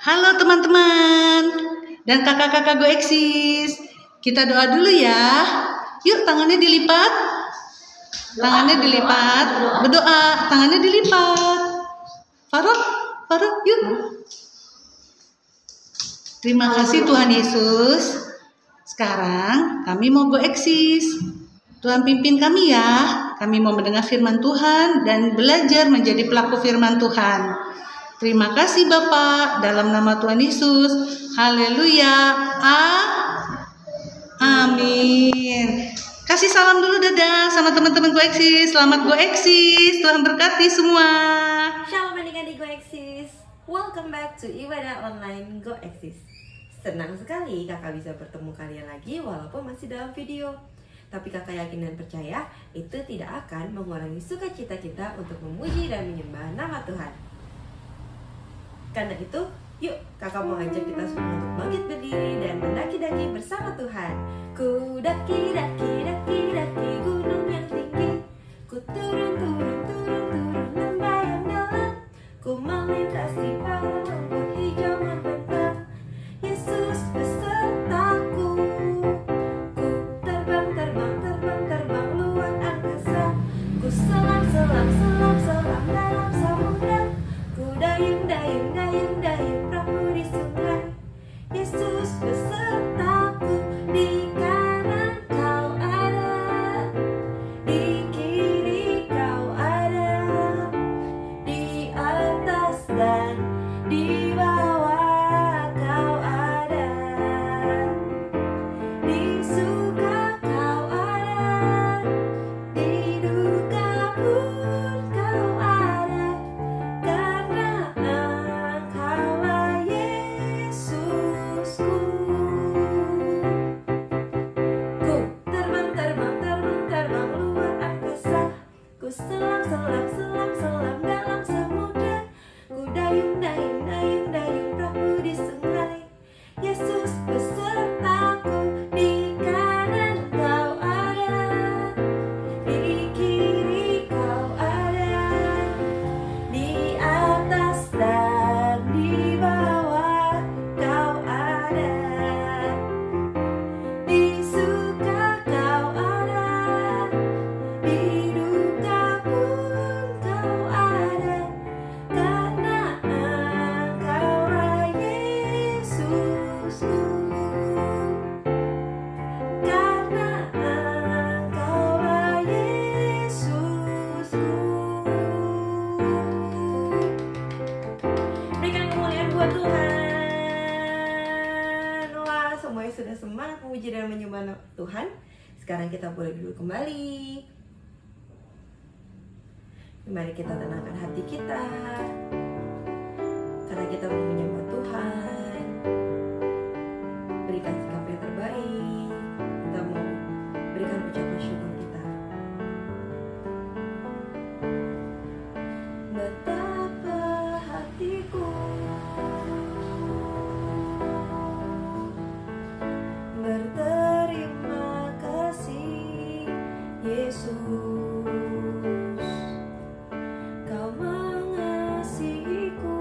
Halo teman-teman dan kakak-kakak GoEksis. Kita doa dulu ya. Yuk, tangannya dilipat. Tangannya dilipat. Berdoa, tangannya dilipat. Faruk, yuk. Terima kasih Tuhan Yesus. Sekarang kami mau GoEksis. Tuhan pimpin kami ya. Kami mau mendengar firman Tuhan dan belajar menjadi pelaku firman Tuhan. Terima kasih Bapak, dalam nama Tuhan Yesus. Haleluya. Amin. Kasih salam dulu, dadah sama teman-teman GoEksis. Selamat GoEksis. Tuhan berkati semua. Shalom adik-adik GoEksis. Welcome back to Ibadah Online GoEksis. Senang sekali kakak bisa bertemu kalian lagi walaupun masih dalam video. Tapi kakak yakin dan percaya itu tidak akan mengurangi sukacita kita untuk memuji dan menyembah nama Tuhan. Karena itu, yuk kakak mau ajak kita semua untuk bangkit berdiri dan mendaki-daki bersama Tuhan. Ku daki gunung yang tinggi, ku turun lembah yang dalam, ku melintasi padang rumput hijau membentang. Yesus besertaku, ku terbang luar angkasa, ku selam dalam samudra, ku dayung perahu di sungai. Yesus besertaku, di kanan kau ada, di kiri kau ada, di atas dan di bawah kau ada, di suka kau ada, di duka pun kau ada, karena Engkaulah Yesusku. Ku terbang luar angkasa, ku selam dalam samudra, ku dayung perahu di sungai. Yesus besertaku, di kanan kau ada, di kiri kau ada, di atas dan di bawah kau ada, di suka kau ada, di duka pun kau ada, karena Engkaulah Yesusku. Karena Engkaulah Yesusku. Berikan kemuliaan buat Tuhan. Wah, semuanya sudah semangat memuji dan menyembah Tuhan. Sekarang kita boleh duduk kembali. Mari kita tenangkan hati kita, karena kita mau menyembah Tuhan. Berikan sikap yang terbaik. Kita mau berikan ucapan syukur kita. Betapa hatiku berterima kasih, Yesus. Kau mengasihiku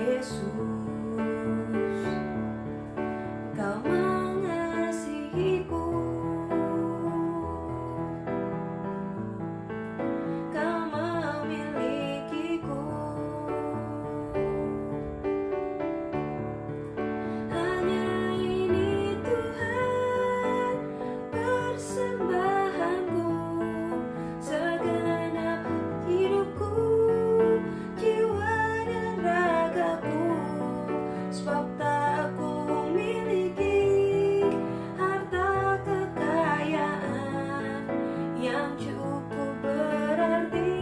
Yesus, Kau mengasihiku, Kau memilikiku. Hanya ini Tuhan persembahanku, segenap hidupku, jiwa dan ragaku. Sebab tak ku miliki harta kekayaan yang cukup berarti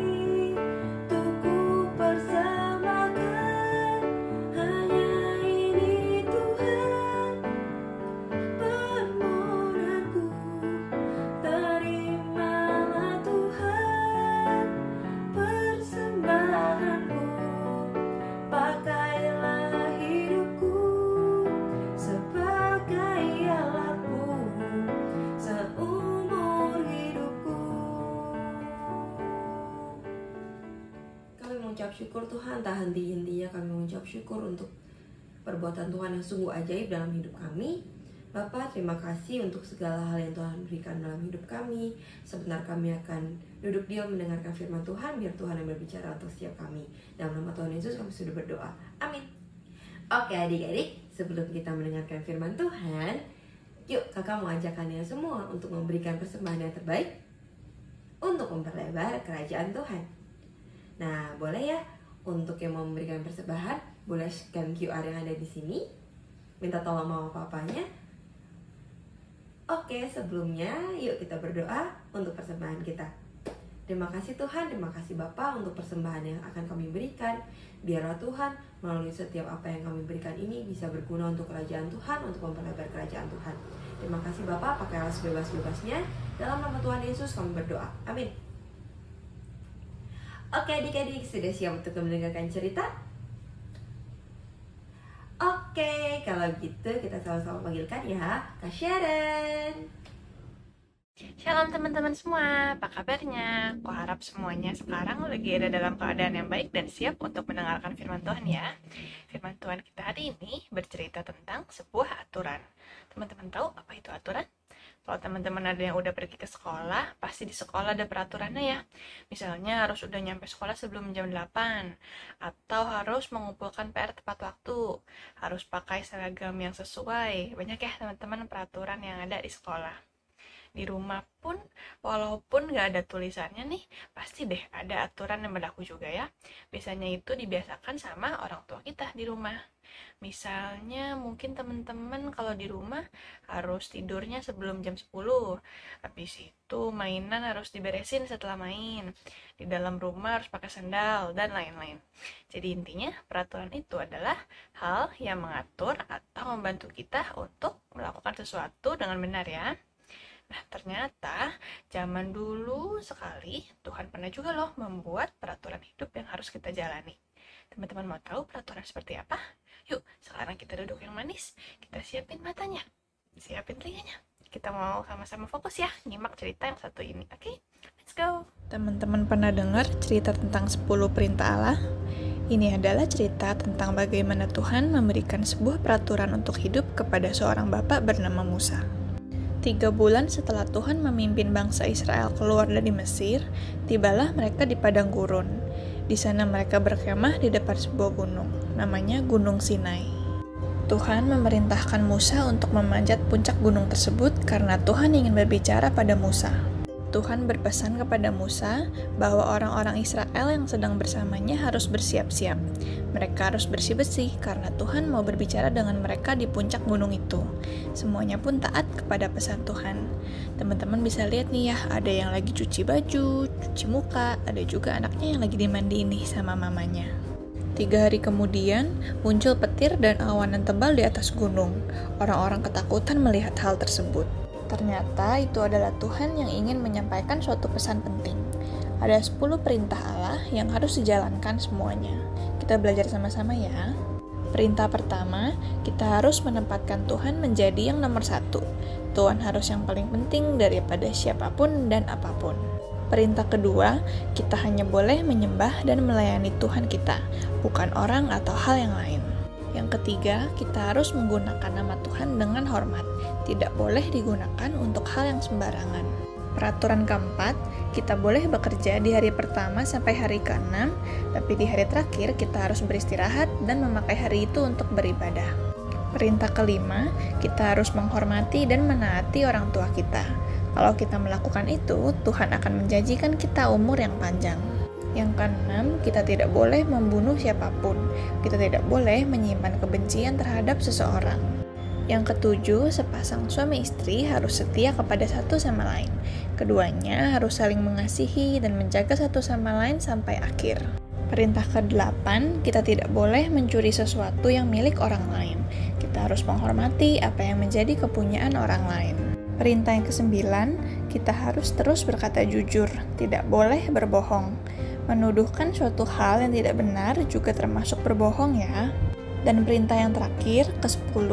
untuk ku persembahkan. Hanya ini Tuhan permohonanku, terimalah Tuhan persembahanku. Pakailah hidupku sebagai alatmu seumur hidupku. Kami mengucap syukur Tuhan, tak henti-hentinya kami mengucap syukur untuk perbuatan Tuhan yang sungguh ajaib dalam hidup kami. Bapa, terima kasih untuk segala hal yang Tuhan berikan dalam hidup kami. Sebentar kami akan duduk diam mendengarkan firman Tuhan, biar Tuhan yang berbicara untuk setiap kami. Dalam nama Tuhan Yesus kami sudah berdoa. Amin. Oke adik-adik, sebelum kita mendengarkan firman Tuhan, yuk kakak mau ajak kalian semua untuk memberikan persembahan yang terbaik untuk memperlebar kerajaan Tuhan. Nah, boleh ya, untuk yang mau memberikan persembahan, boleh scan QR yang ada di sini. Minta tolong mama papanya. Oke, sebelumnya yuk kita berdoa untuk persembahan kita. Terima kasih Tuhan, terima kasih Bapa untuk persembahan yang akan kami berikan. Biarlah Tuhan melalui setiap apa yang kami berikan ini bisa berguna untuk kerajaan Tuhan, untuk memperlebar kerajaan Tuhan. Terima kasih Bapa, pakailah sebebas-bebasnya. Dalam nama Tuhan Yesus kami berdoa. Amin. Oke adik-adik, sudah siap untuk mendengarkan cerita? Oke, kalau gitu kita sama-sama panggilkan ya Kak Sharon. Shalom teman-teman semua, apa kabarnya? Aku harap semuanya sekarang lagi ada dalam keadaan yang baik dan siap untuk mendengarkan firman Tuhan ya. Firman Tuhan kita hari ini bercerita tentang sebuah aturan. Teman-teman tahu apa itu aturan? Kalau teman-teman ada yang udah pergi ke sekolah, pasti di sekolah ada peraturannya ya. Misalnya harus udah nyampe sekolah sebelum jam 8, atau harus mengumpulkan PR tepat waktu, harus pakai seragam yang sesuai. Banyak ya teman-teman peraturan yang ada di sekolah. Di rumah pun, walaupun gak ada tulisannya nih, pasti deh ada aturan yang berlaku juga ya. Biasanya itu dibiasakan sama orang tua kita di rumah. Misalnya mungkin teman-teman kalau di rumah harus tidurnya sebelum jam 10. Habis itu mainan harus diberesin setelah main. Di dalam rumah harus pakai sandal dan lain-lain. Jadi intinya peraturan itu adalah hal yang mengatur atau membantu kita untuk melakukan sesuatu dengan benar ya. Nah, ternyata zaman dulu sekali Tuhan pernah juga loh membuat peraturan hidup yang harus kita jalani. Teman-teman mau tahu peraturan seperti apa? Yuk, sekarang kita duduk yang manis, kita siapin matanya, siapin telinganya. Kita mau sama-sama fokus ya, nyimak cerita yang satu ini. Oke, let's go. Teman-teman pernah dengar cerita tentang 10 perintah Allah? Ini adalah cerita tentang bagaimana Tuhan memberikan sebuah peraturan untuk hidup kepada seorang bapak bernama Musa. 3 bulan setelah Tuhan memimpin bangsa Israel keluar dari Mesir, tibalah mereka di padang gurun. Di sana mereka berkemah di depan sebuah gunung, namanya Gunung Sinai. Tuhan memerintahkan Musa untuk memanjat puncak gunung tersebut karena Tuhan ingin berbicara pada Musa. Tuhan berpesan kepada Musa bahwa orang-orang Israel yang sedang bersamanya harus bersiap-siap. Mereka harus bersih-bersih karena Tuhan mau berbicara dengan mereka di puncak gunung itu. Semuanya pun taat kepada pesan Tuhan. Teman-teman bisa lihat nih ya, ada yang lagi cuci baju, cuci muka, ada juga anaknya yang lagi dimandiin nih sama mamanya. 3 hari kemudian, muncul petir dan awan yang tebal di atas gunung. Orang-orang ketakutan melihat hal tersebut. Ternyata itu adalah Tuhan yang ingin menyampaikan suatu pesan penting. Ada 10 perintah Allah yang harus dijalankan semuanya. Kita belajar sama-sama ya. Perintah pertama, kita harus menempatkan Tuhan menjadi yang nomor 1. Tuhan harus yang paling penting daripada siapapun dan apapun. Perintah kedua, kita hanya boleh menyembah dan melayani Tuhan kita, bukan orang atau hal yang lain. Yang ketiga, kita harus menggunakan nama Tuhan dengan hormat, tidak boleh digunakan untuk hal yang sembarangan. Peraturan keempat, kita boleh bekerja di hari pertama sampai hari ke-6, tapi di hari terakhir kita harus beristirahat dan memakai hari itu untuk beribadah. Perintah kelima, kita harus menghormati dan menaati orang tua kita. Kalau kita melakukan itu, Tuhan akan menjanjikan kita umur yang panjang. Yang keenam, kita tidak boleh membunuh siapapun. Kita tidak boleh menyimpan kebencian terhadap seseorang. Yang ketujuh, sepasang suami istri harus setia kepada satu sama lain. Keduanya harus saling mengasihi dan menjaga satu sama lain sampai akhir. Perintah ke-8, kita tidak boleh mencuri sesuatu yang milik orang lain. Kita harus menghormati apa yang menjadi kepunyaan orang lain. Perintah yang ke-9, kita harus terus berkata jujur, tidak boleh berbohong. Menuduhkan suatu hal yang tidak benar juga termasuk berbohong ya. Dan perintah yang terakhir, ke-10,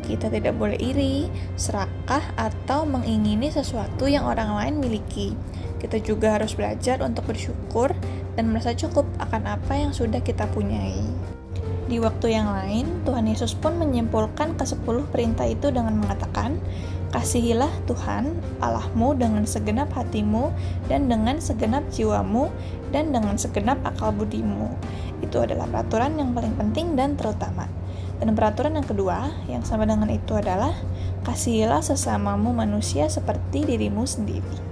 kita tidak boleh iri, serakah, atau mengingini sesuatu yang orang lain miliki. Kita juga harus belajar untuk bersyukur dan merasa cukup akan apa yang sudah kita punyai. Di waktu yang lain, Tuhan Yesus pun menyimpulkan ke-10 perintah itu dengan mengatakan, "Kasihilah Tuhan Allahmu dengan segenap hatimu dan dengan segenap jiwamu dan dengan segenap akal budimu." Itu adalah peraturan yang paling penting dan terutama. Dan peraturan yang kedua, yang sama dengan itu adalah, "Kasihilah sesamamu manusia seperti dirimu sendiri."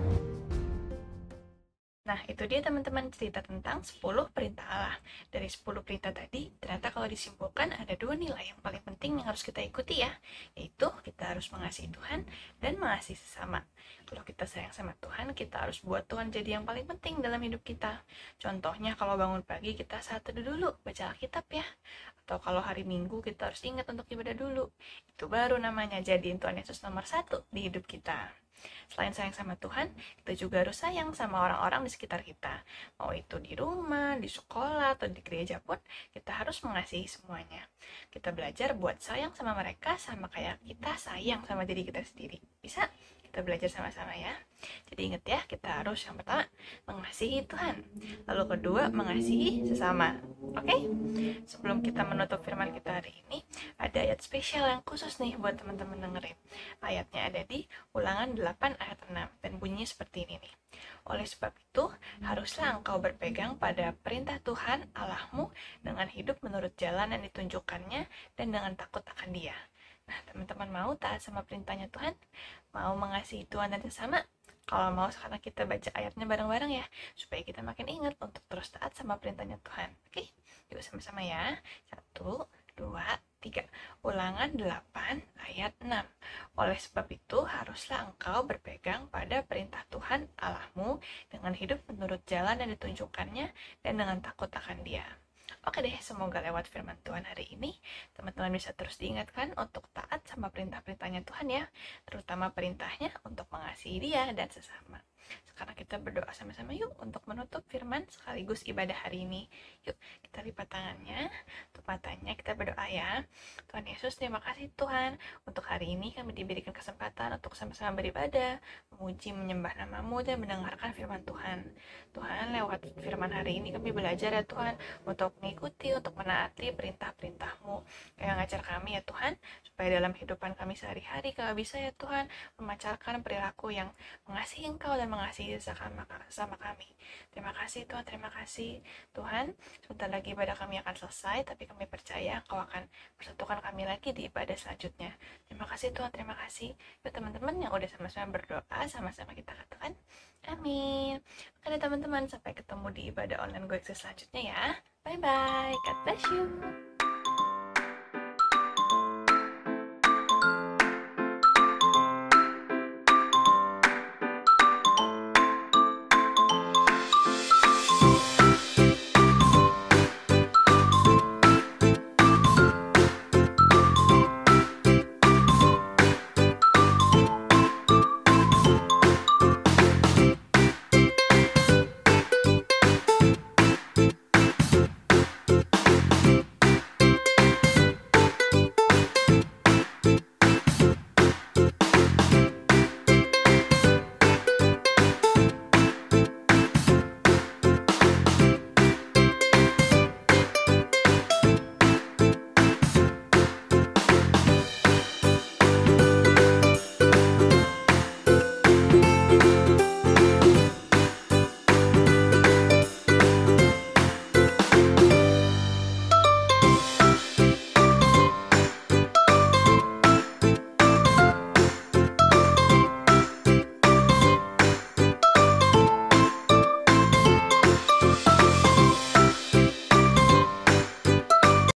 Nah, itu dia teman-teman cerita tentang 10 perintah Allah. Dari 10 perintah tadi, ternyata kalau disimpulkan ada 2 nilai yang paling penting yang harus kita ikuti ya, yaitu kita harus mengasihi Tuhan dan mengasihi sesama. Kalau kita sayang sama Tuhan, kita harus buat Tuhan jadi yang paling penting dalam hidup kita. Contohnya kalau bangun pagi kita saat teduh dulu, baca Alkitab ya. Atau kalau hari Minggu kita harus ingat untuk ibadah dulu. Itu baru namanya jadiin Tuhan Yesus nomor 1 di hidup kita. Selain sayang sama Tuhan, kita juga harus sayang sama orang-orang di sekitar kita. Mau itu di rumah, di sekolah, atau di gereja pun, kita harus mengasihi semuanya. Kita belajar buat sayang sama mereka sama kayak kita sayang sama diri kita sendiri. Bisa? Kita belajar sama-sama ya. Jadi ingat ya, kita harus yang pertama mengasihi Tuhan, lalu kedua mengasihi sesama. Oke? Sebelum kita menutup firman kita hari ini, ada ayat spesial yang khusus nih buat teman-teman dengerin. Ayatnya ada di Ulangan 8 ayat 6 dan bunyinya seperti ini nih. Oleh sebab itu, haruslah engkau berpegang pada perintah Tuhan Allahmu dengan hidup menurut jalan yang ditunjukkannya dan dengan takut akan Dia. Nah, teman-teman mau taat sama perintahnya Tuhan? Mau mengasihi Tuhan dan sesama? Kalau mau, sekarang kita baca ayatnya bareng-bareng ya, supaya kita makin ingat untuk terus taat sama perintahnya Tuhan. Oke, yuk sama-sama ya. 1, 2, 3. Ulangan 8 ayat 6. Oleh sebab itu, haruslah engkau berpegang pada perintah Tuhan Allahmu dengan hidup menurut jalan yang ditunjukkannya dan dengan takut akan Dia. Oke deh, semoga lewat firman Tuhan hari ini, teman-teman bisa terus diingatkan untuk taat sama perintah-perintahnya Tuhan ya, terutama perintahnya untuk mengasihi Dia dan sesama. Sekarang kita berdoa sama-sama yuk untuk menutup firman sekaligus ibadah hari ini. Yuk, kita lipat tangannya, tutup matanya, kita berdoa ya. Tuhan Yesus, terima kasih Tuhan, untuk hari ini kami diberikan kesempatan untuk sama-sama beribadah, memuji, menyembah nama-Mu, dan mendengarkan firman Tuhan. Tuhan, lewat firman hari ini kami belajar ya Tuhan, untuk mengikuti, untuk menaati perintah-perintah-Mu. Yang ngajar kami ya Tuhan, supaya dalam kehidupan kami sehari-hari kami bisa ya Tuhan, memacarkan perilaku yang mengasihi Engkau dan mengasihi sama kami. Terima kasih Tuhan, terima kasih Tuhan. Sebentar lagi ibadah kami akan selesai, tapi kami percaya Engkau akan persatukan kami lagi di ibadah selanjutnya. Terima kasih Tuhan, terima kasih. Yuk teman-teman yang udah sama-sama berdoa, sama-sama kita katakan amin. Oke teman-teman, sampai ketemu di ibadah online Go Access selanjutnya ya. Bye-bye, God bless you.